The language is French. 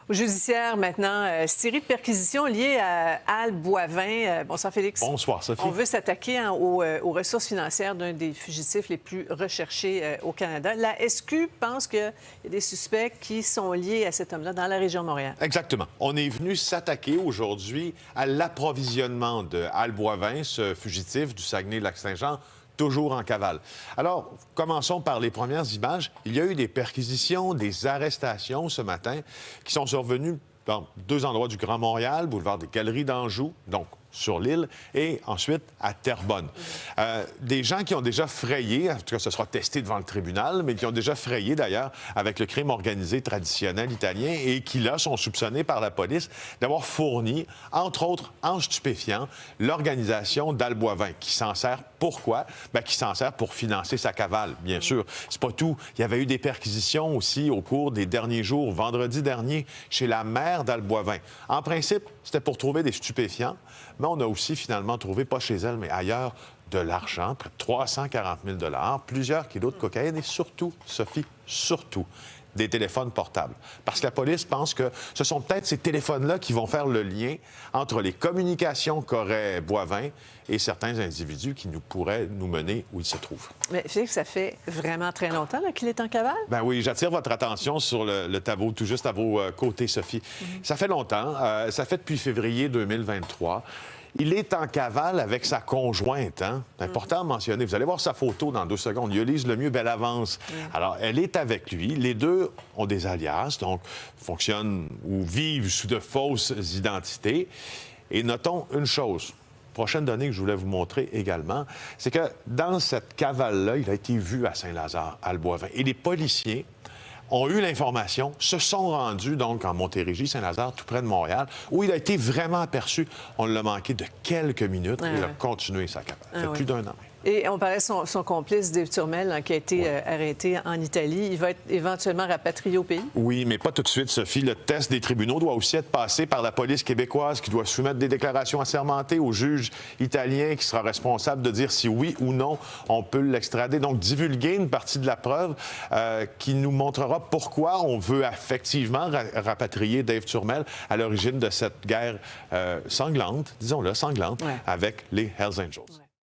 Au judiciaire, maintenant, série de perquisitions liées à Al Boivin. Bonsoir, Félix. Bonsoir, Sophie. On veut s'attaquer aux ressources financières d'un des fugitifs les plus recherchés au Canada. La SQ pense qu'il y a des suspects qui sont liés à cet homme-là dans la région de Montréal. Exactement. On est venu s'attaquer aujourd'hui à l'approvisionnement de Al Boivin, ce fugitif du Saguenay-Lac-Saint-Jean, toujours en cavale. Alors, commençons par les premières images. Il y a eu des perquisitions, des arrestations ce matin qui sont survenues dans deux endroits du Grand Montréal, boulevard des Galeries d'Anjou, donc sur l'île, et ensuite à Terrebonne. Des gens qui ont déjà frayé, en tout cas ce sera testé devant le tribunal, mais qui ont déjà frayé d'ailleurs avec le crime organisé traditionnel italien et qui là sont soupçonnés par la police d'avoir fourni, entre autres en stupéfiants, l'organisation d'Al Boivin, qui s'en sert pourquoi? Bien, qui s'en sert pour financer sa cavale, bien sûr. C'est pas tout. Il y avait eu des perquisitions aussi au cours des derniers jours, vendredi dernier, chez la mère d'Al Boivin. En principe, c'était pour trouver des stupéfiants, mais on a aussi finalement trouvé, pas chez elle, mais ailleurs, de l'argent, près de 340 000 $, plusieurs kilos de cocaïne et surtout, Sophie, surtout, des téléphones portables. Parce que la police pense que ce sont peut-être ces téléphones-là qui vont faire le lien entre les communications qu'aurait Boivin et certains individus qui pourraient nous mener où il se trouve. Mais Félix, ça fait vraiment très longtemps qu'il est en cavale? Ben oui, j'attire votre attention sur le tableau tout juste à vos côtés, Sophie. Ça fait longtemps. Ça fait depuis février 2023. Il est en cavale avec sa conjointe. Hein? C'est important à mentionner. Vous allez voir sa photo dans 2 secondes. Yolise Lemieux, belle avance. Alors, elle est avec lui. Les deux ont des alias, donc fonctionnent ou vivent sous de fausses identités. Et notons une chose. Prochaine donnée que je voulais vous montrer également, c'est que dans cette cavale-là, il a été vu à Saint-Lazare, Al Boivin. Et les policiers ont eu l'information, se sont rendus donc en Montérégie, Saint-Lazare, tout près de Montréal, où il a été vraiment aperçu. On l'a manqué de quelques minutes et il a continué sa cavale. Ça fait plus d'1 an. Et on parlait de son complice, Dave Turmel, qui a été arrêté en Italie. Il va être éventuellement rapatrié au pays? Oui, mais pas tout de suite, Sophie. Le test des tribunaux doit aussi être passé par la police québécoise qui doit soumettre des déclarations assermentées au juge italien qui sera responsable de dire si oui ou non on peut l'extrader. Donc, divulguer une partie de la preuve qui nous montrera pourquoi on veut effectivement rapatrier Dave Turmel à l'origine de cette guerre sanglante, disons-le, sanglante, avec les Hells Angels.